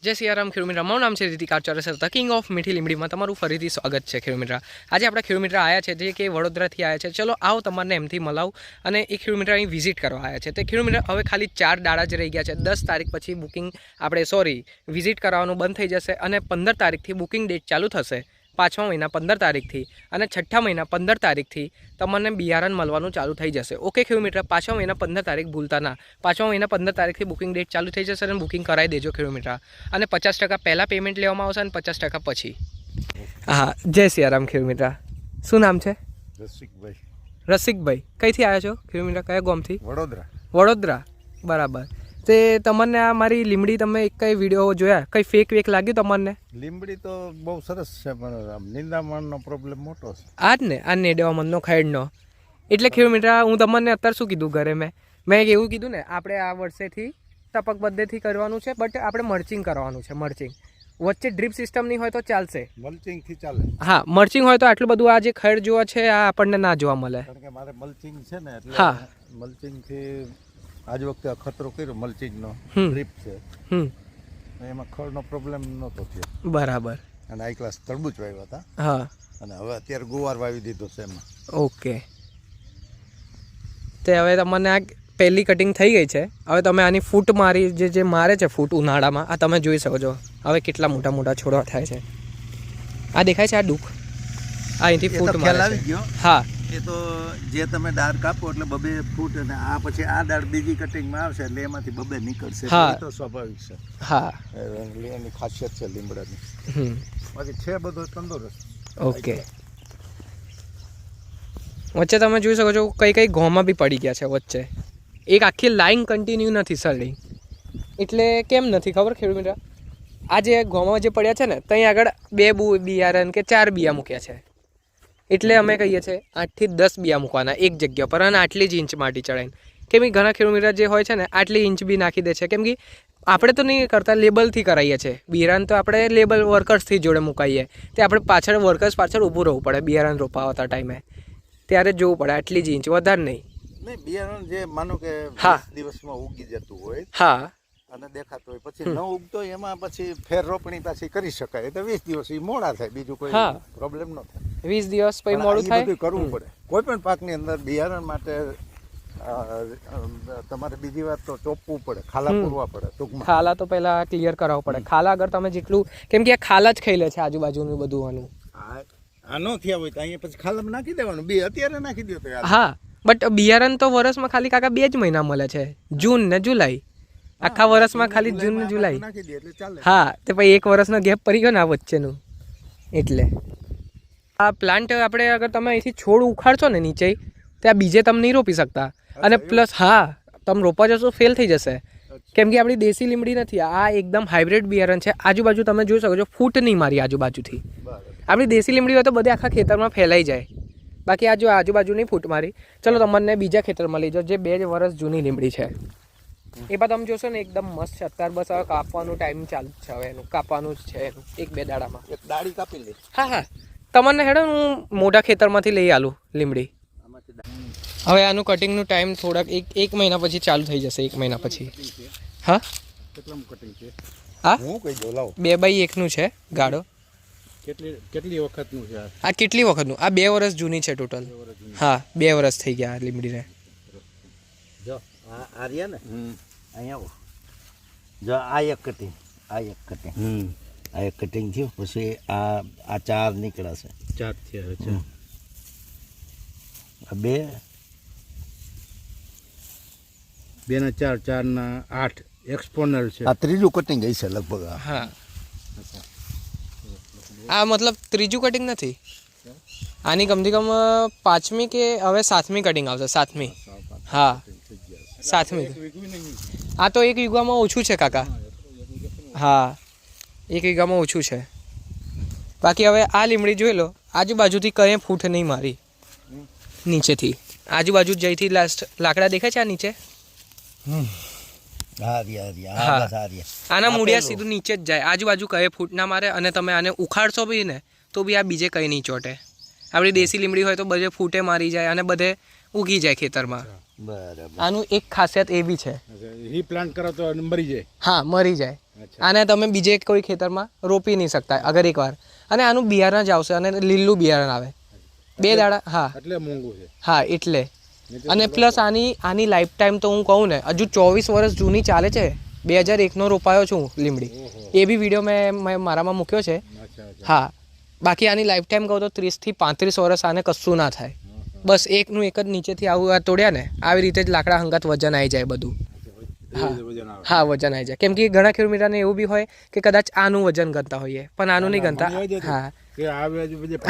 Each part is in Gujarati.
જય સિયારામ ખેડૂત મિત્ર, મારું નામ છે રીતિકાર ચોરસર, ધ કિંગ ઓફ મીઠી લીમડીમાં તમારું ફરીથી સ્વાગત છે ખેડૂત મિત્ર। આજે આપણા ખેડૂત મિત્ર આવ્યા છે જે કે વડોદરાથી આવ્યા છે। ચલો આવો તમને એમથી મલાવું અને એ ખેડૂત મિત્ર અહીં વિઝિટ કરવા આવ્યા છે। તે ખેડૂત મિત્ર હવે ખાલી 4 દાડા જ રહી ગયા છે। 10 તારીખ પછી બુકિંગ વિઝિટ કરવાનું બંધ થઈ જશે અને 15 તારીખથી બુકિંગ ડેટ ચાલુ થશે। 5મા મહિના 15 તારીખથી અને 6ઠા મહિના 15 તારીખથી તમને બિયારણ મળવાનું ચાલુ થઈ જશે। ઓકે ખેડૂત મિત્ર, 5મા મહિના 15 તારીખ ભૂલતા ના। 5મા મહિના 15 તારીખથી બુકિંગ ડેટ ચાલુ થઈ જશે અને બુકિંગ કરાવી દેજો ખેડૂત મિત્ર। અને 50% પહેલાં પેમેન્ટ લેવામાં આવશે અને 50% પછી। હા, જય સિયારામ ખેડૂત મિત્ર, શું નામ છે? રસિકભાઈ। રસિકભાઈ, કઈથી આવ્યા છો ખેડૂત મિત્ર? કયા ગામથી? વડોદરા। વડોદરા, બરાબર। તે તમને આ મારી લીમડી તમે એક કઈ વિડીયો જોયા, કઈ ફેક લાગ્યું તમને? લીમડી તો બહુ સરસ છે પણ નિંદામણનો પ્રોબ્લેમ મોટો છે। આ જ ને, આ નેડવામણનો ખાઈડનો। એટલે ખેડૂત મિત્ર હું તમને અત્યારે શું કીધું ઘરે મેં એવું કીધું ને, આપણે આ વર્ષેથી ટપક પદ્ધતિથી કરવાનું છે, બટ આપણે મર્ચિંગ કરવાનું છે। મર્ચિંગ વચ્ચે ડ્રીપ સિસ્ટમ નહીં હોય તો ચાલશે, મલ્ચિંગથી ચાલે। હા, મર્ચિંગ હોય તો આટલું બધું આ જે ખડ જોવા છે આ આપણને ના જોવા મળે। કારણ કે મારે મલ્ચિંગ છે ને, એટલે હા, મલ્ચિંગથી આજ વખતે અખતરો કર્યો મલ્ચિંગનો ડ્રીપ છે, એમાં ખડનો પ્રોબ્લેમ નહોતો થયો। બરાબર। અને હાઈ ક્લાસ તરબૂચ વાવ્યા હતા। હા, અને હવે અત્યારે ગુવાર વાવી દીધો છે એમાં। ઓકે, તે હવે તમને આ પહેલી કટિંગ થઈ ગઈ છે। હવે તમે આની ફૂટ મારી જે મારે છે ફૂટ ઉનાળામાં, આ તમે જોઈ શકો છો હવે કેટલા મોટા મોટા છોડવા થાય છે। આ દેખાય છે, આ દુઃખ આ અહીંથી ફૂટ મારે છે। હા, એ તો જે તમે દાળ કાપો એટલે 2 ફૂટ, અને આ પછી આ દાળ બીજી કટિંગમાં આવશે એટલે એમાંથી 2 નીકળશે। હા, એ તો સ્વાભાવિક છે। હા, એની ખાસિયત છે લીમડાની। બાકી છે બધો તંદુરસ્ત। ઓકે, વચ્ચે તમે જોઈ શકો છો કઈ ઘઉંમાં બી પડી ગયા છે વચ્ચે। એક આખી લાઈન કન્ટિન્યુ નથી સડી। એટલે કેમ નથી ખબર ખેડૂત મિત્ર? આ જે ઘઉંમાં જે પડ્યા છે ને ત્યાં આગળ 2 બિયારણ કે 4 બિયા મૂક્યા છે। એટલે અમે કહીએ છીએ 8 થી 10 બિયા મૂકવાના એક જગ્યા પર, અને આટલી જ ઇંચ માટી ચડાવીને। કેમ કે ઘણા ખેડૂત મિત્ર જે હોય છે ને આટલી ઇંચ બી નાખી દે છે, કેમ કે આપણે તો નહીં કરતા, લેબલથી કરાવીએ છીએ બિયારણ। તો આપણે લેબલ વર્કર્સથી જોડે મુકાઈએ, તે આપણે પાછળ વર્કર્સ પાછળ ઊભું રહેવું પડે બિયારણ રોપાવતા ટાઈમે, ત્યારે જ જોવું પડે આટલી જ ઇંચ, વધારે નહીં। બિયારણ જે માનો કે 20 દિવસમાં ઉગી જતું હોય, હા, અને દેખાતું હોય, પછી ન ઉગતો હોય એમાં પછી ફેર રોપણી પાછી કરી શકાય। તો 20 દિવસ મોડા થાય, બીજું કોઈ પ્રોબ્લેમ ન થાય। 20 દિવસ પછી મોડું થાય, બધું કરવું પડે કોઈ પણ પાકની અંદર। બિયારણ માટે તમારે બીજી વાત તો ચોપવું પડે, ખાલા પૂરવા પડે ટૂંકમાં। ખાલા તો પહેલા ક્લિયર કરાવવું પડે। ખાલા અગર તમે જેટલું, કેમ કે આ ખાલા જ ખાઈ લે છે આજુબાજુનું બધું આનું। આ ન થયા હોય તો અહીંયા પછી ખાલામાં નાખી દેવાનું, બી અત્યારે નાખી દો તો યાર। હા, બટ બિયારણ તો વર્ષમાં ખાલી કાકા 2 જ મહિના મળે છે, જૂન ને જુલાઈ। આખા વર્ષમાં ખાલી જૂન ને જુલાઈ। નાખી દે એટલે ચાલે। હા, તે પછી 1 વર્ષનો ગેપ પડી ગયો ને આ વચ્ચેનું, એટલે આ પ્લાન્ટ આપણે અગર તમે અહીંથી છોડ ઉખાડશો ને નીચે, ત્યાં બીજે તમે નહીં રોપી શકતા। અને પ્લસ હા, તમે રોપવા જશો ફેલ થઈ જશે, કેમ કે આપણી દેશી લીમડી નથી, આ એકદમ હાઇબ્રિડ બિયારણ છે। આજુબાજુ તમે જોઈ શકો છો ફૂટ નહીં મારી આજુબાજુથી। આપણી દેશી લીમડી હોય તો બધે આખા ખેતરમાં ફેલાઈ જાય, બાકી આ જો આજુબાજુ નહીં ફૂટ મારી। ચલો તમને બીજા ખેતરમાં લઈ જાઓ જે 2 વર્ષ જૂની લીમડી છે, એ પણ તમે જોશો ને એકદમ મસ્ત છે। અત્યારે બસ હવે કાપવાનું ટાઈમ ચાલુ છે, હવે એનું કાપવાનું જ છે, એનું 1-2 દાડામાં એક દાડી કાપી લે। હા હા, તમને હેડો હું મોટા ખેતરમાંથી લઈ આલું લીમડી। હવે આનું કટિંગનું ટાઈમ થોડાક 1 મહિના પછી ચાલુ થઈ જશે, 1 મહિના પછી। હા, કેટલાનું કટિંગ છે? હા, હું કહી દઉં, લાવો। 2x1 છે ગાડો। કેટલી વખતનું છે આ? કેટલી વખતનું? આ 2 વર્ષ જૂની છે ટોટલ। હા, 2 વર્ષ થઈ ગયા લીમડીને। જો આ રહ્યા ને, અહીંયા આવો, જો આ એક કટિંગ, આ એક કટિંગ, આ એક કટિંગ થયું, પછી આ 4 નીકળ્યા છે, 4 થયા છે, આ 2 ને 4, 4 ના 8 એક્સપોનલ છે। આ ત્રીજું કટિંગ હશે લગભગ। હા, આ મતલબ ત્રીજું કટિંગ નથી, આની કમથી કમ 5મી કે હવે 7મી કટિંગ આવશે, 7મી। હા, 7મી। આ તો 1 વીઘામાં ઓછું છે કાકા। હા, 1 વીઘામાં ઓછું છે। બાકી હવે આ લીમડી જોઈ લો, આજુબાજુથી કંઈ ફૂટ નહીં મારી, નીચેથી આજુબાજુ જઈથી લાકડા દેખાય છે આ નીચે। આના મૂળિયા સીધું નીચે જ જાય, આજુબાજુ કઈ ફૂટ ના મારે। અને તમે આને ઉખાડશો બી ને તો બી આ બીજે કંઈ નહીં ચોટે। આપણી દેશી લીમડી હોય તો બધે ફૂટે મારી જાય અને બધે ઉગી જાય ખેતરમાં। બરાબર. આનું એક ખાસિયત એવી છે, રીપ્લાન્ટ કરો તો મરી જાય. હા મરી જાય. આને તમે બીજે કોઈ ખેતરમાં રોપી નહીં શકતા અગર એકવાર. અને આનું બિયારણ જ આવશે અને લીલું બિયારણ આવે 2 દાડા. હા એટલે મોંઘું છે. હા એટલે. અને પ્લસ આની લાઈફ ટાઈમ તો હું કહું ને હજુ 24 વર્ષ જૂની ચાલે છે. 2001નો રોપાયો છું લીમડી. એ બી વિડીયો મેં મારામાં મૂક્યો છે. હા બાકી આની લાઈફ ટાઈમ કહું તો 30 થી 35 વર્ષ આને કશું ના થાય. બસ એકનું એક જ નીચેથી આવું આ તોડ્યા ને આવી રીતે જ લાકડા હંગાત વજન આવી જાય બધું. હા વજન આવી જાય. કેમ કે ઘણા ખેડૂત મિત્રોને એવું બી હોય કે કદાચ આનું વજન ગણતા હોઈએ પણ આનું નહીં ગણતા.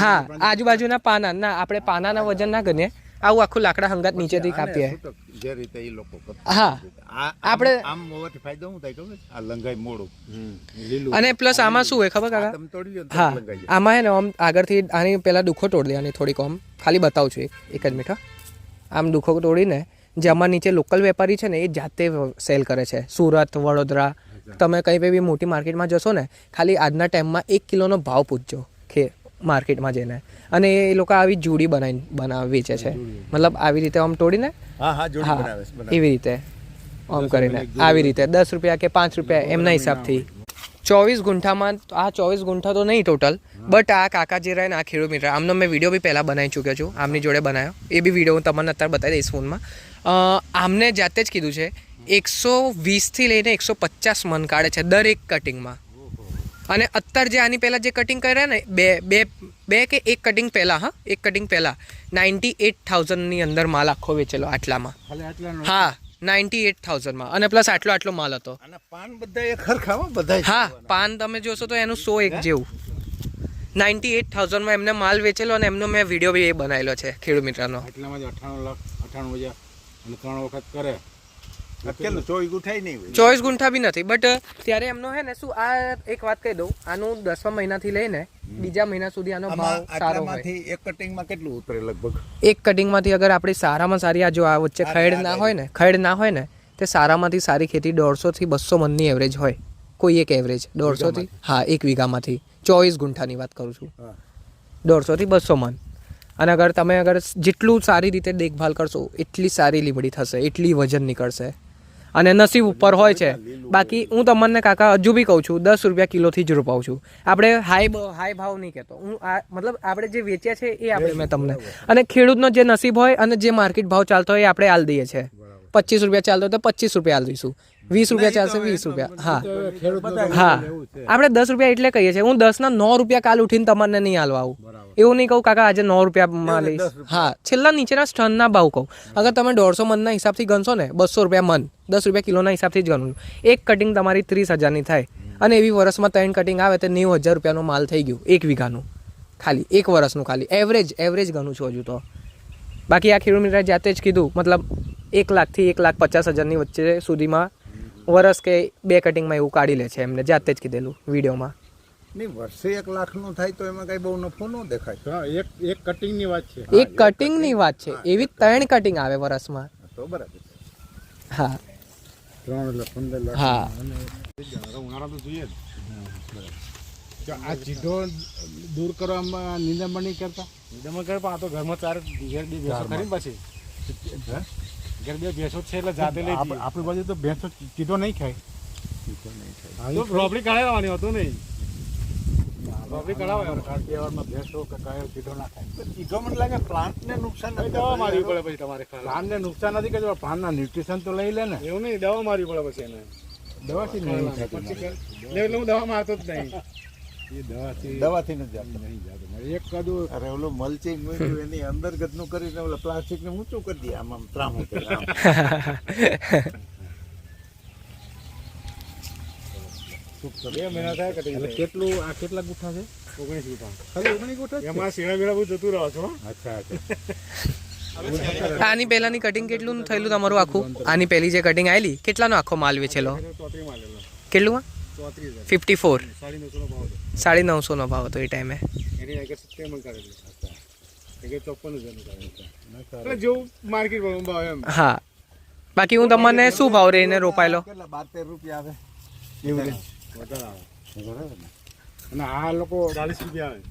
હા આજુબાજુના પાના ના આપણે પાનાના વજન ના ગણીએ. આવું આખું લાકડા હંગાત નીચેથી કાપીએ. જે રીતે એ લોકો હા આપણે આમ હોવાથી ફાયદો શું થાય ખબર? આ લંગાઈ મોડું લીલું. અને પ્લસ આમાં શું હોય ખબર કાકા? તમે તોડી લ્યો ને હા તો લંગાઈ જાય. આમાં હે ને આમ આગળથી આની પહેલાં દુઃખો તોડી લેવાની થોડીક આમ ખાલી બતાવું છું એક જ મિનિટ. આમ દુઃખો તોડીને જે આમાં નીચે લોકલ વેપારી છે ને એ જાતે સેલ કરે છે. સુરત વડોદરા તમે કંઈ બી મોટી માર્કેટમાં જશો ને ખાલી આજના ટાઈમમાં 1 કિલોનો ભાવ પૂછજો માર્કેટમાં જઈને. અને એ લોકો આવી જોડી બનાવી વેચે છે. મતલબ આવી રીતે આમ તોડીને હા જોડી બનાવે છે, બનાવે. એવી રીતે આમ કરીને આવી રીતે 10 રૂપિયા કે 5 રૂપિયા એમના હિસાબથી 24 ગુંઠામાં. આ 24 ગુંઠા તો નહીં ટોટલ, બટ આ કાકા જે રહે ને આ ખેડૂત મિત્ર આમનો મેં વિડીયો બી પહેલાં બનાવી ચૂક્યો છું. આમની જોડે બનાવ્યો એ બી વિડીયો હું તમને અત્યારે બતાવી દઈશ ફોનમાં. આમને જાતે જ કીધું છે 120 થી લઈને 150 મણ કાઢે છે દરેક કટિંગમાં. અને અત્યારે જે આની પહેલાં જે કટિંગ કર્યા ને બે કે એક કટિંગ પહેલાં, હા એક કટિંગ પહેલાં 98,000ની અંદર માલ આખો વેચેલો આટલામાં. હા 98,000માં. અને પ્લસ આટલો માલ હતો. અને પાન બધા એક સરખા હો, બધા હા પાન તમે જોશો તો એનું 101 જેવું. 98,000માં એમને માલ વેચેલો અને એમનો મેં વિડીયો બી એ બનાવેલો છે ખેડૂત મિત્રનો. એટલામાં જ 98,00,000 અને 3 વખત કરે. કેટલું 24 ગુંઠાય નહીં હોય. 24 ગુંઠા બી નથી. બટ ત્યારે એમનો હે ને શું આ એક વાત કહી દઉં, આનું 10મા મહિનાથી લઈને બીજા મહિના સુધી આનો ભાવ સારો હોય. આટલામાંથી એક કટિંગમાં કેટલું ઉતરે લગભગ? એક કટિંગમાંથી અગર આપણી સારામાં સારી આ જો આ વચ્ચે ખૈડ ના હોય ને તે સારામાંથી સારી ખેતી 150 થી 200 મણની એવરેજ હોય. કોઈ એક એવરેજ 150 થી, હા 1 વીઘામાંથી 24 ગુંઠાની વાત કરું છું. 150 થી 200 મણ. અને અગર જેટલું સારી રીતે દેખભાલ કરશો એટલી સારી લીમડી થશે, એટલી વજન નીકળશે. અને નસીબ ઉપર હોય છે. બાકી હું તમને કાકા હજુ બી કહું છું 10 રૂપિયા કિલોથી જ રોપાવું છું. આપણે હાઈ ભાવ નહીં કહેતો હું. મતલબ આપણે જે વેચ્યા છે એ આપણે મેં તમને. અને ખેડૂતનો જે નસીબ હોય અને જે માર્કેટ ભાવ ચાલતો હોય એ આપણે આલ દઈએ છીએ. 25 રૂપિયા ચાલતો હોય તો 25 રૂપિયા આલ દઈશું. 20 રૂપિયા ચાલશે 20 રૂપિયા. હા આપણે 10 રૂપિયા એટલે કહીએ છીએ. હું 10ના 9 રૂપિયા કાલ ઉઠીને તમને નહીં આલવા આવું. એવું નહીં કહું કાકા આજે 9 રૂપિયામાં લઈશ. હા છેલ્લા નીચેના સ્ટનના ભાવ કહું. અગર તમે 150 મણના હિસાબથી ગણશો ને 200 રૂપિયા મણ, 10 રૂપિયા કિલોના હિસાબથી જ ગણું. એક કટિંગ તમારી 30,000ની થાય. અને એવી વર્ષમાં 3 કટિંગ આવે તો 90,000 રૂપિયાનો માલ થઈ ગયું 1 વીઘાનું. ખાલી 1 વર્ષનું ખાલી એવરેજ ગણું છું હજુ તો. બાકી આ ખેડૂત મિત્રએ જાતે જ કીધું મતલબ 1 લાખથી 1,50,000ની વચ્ચે સુધીમાં વર્ષ કે 2 કટિંગમાં એવું કાઢી લે છે. એમને જાતે જ કીધેલું વિડીયોમાં. નહીં વર્ષે 1 લાખનું થાય તો એમાં કઈ બહુ નફો ન દેખાય. એક કટિંગની વાત છે. એક કટિંગની વાત છે. એવી 3 કટિંગ આવે વર્ષમાં. તો બરાબર. હા 3 એટલે 15 લાખ. હા ઉનાળા તો જોઈએ જ. આ ચીધો દૂર કરવામાં નિંદામણ નહીં કરતા? નિંદામણ કરે પણ આ તો ઘરમાં ઘેર 2 ભેંસો ખરી પછી ઘેર 2 ભેંસો છે એટલે જાતે લઈ આપણી બાજુ તો ભેંસો ચીધો નહીં ખાય. રોપડી કઢાવવાની હતું નહીં. રોપડી કઢાવવાની કાઠિયાવાડમાં ભેંસો કે કાયો ચીધો ના ખાય. ચીધો મને લાગે પ્લાન્ટને નુકસાન નથી. દવા મારવી પડે પછી તમારે. પ્લાન્ટને નુકસાન નથી કે પ્લાન્ટના ન્યુટ્રિશન તો લઈ લે ને. એવું નહીં દવા મારવી પડે પછી એને. દવાથી નહીં થાય એટલે હું દવા મારતો જ નહીં. દવાથી નથી જાતો. એક કદું અરે ઓલું મલ્ચિંગ એની અંતર્ગતનું કરીને ઓલા પ્લાસ્ટિકને ઊંચું કરી દે આમ ત્રામું કરે આમ. મહિના થાય એટલે કેટલું આ કેટલા ગુઠા છે? 19 ગુઠા. ખાલી 19 ગુઠા એમાં શેણા વેળા બહુ જતું રહો છો. અચ્છા. આની પહેલાની કટિંગ કેટલું થયેલું તમારું આખું? આની પહેલી જે કટિંગ આવેલી કેટલાનો આખો માલ વેચેલો? કેટલું? 54. 950નો ભાવ હતો એ ટાઈમે. હા બાકી હું તમને શું ભાવ રહીને રોપાયેલો? 12-13 રૂપિયા આવે. અને આ લોકો 40 રૂપિયા આવે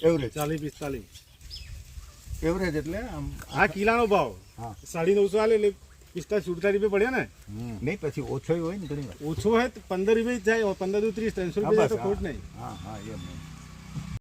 એવરેજ. 40-45 એવરેજ એટલે આ કિલ્લાનો ભાવ. હા. 950 આલે એટલે 47 રૂપિયા પડ્યા ને. નહીં પછી ઓછો હોય ને ઘણી વાર. ઓછો હોય તો 15 રૂપિયા જ જાય, 15 દુ 30, 300 રૂપિયા જાય તો ખોટ નહીં. હા હા એમ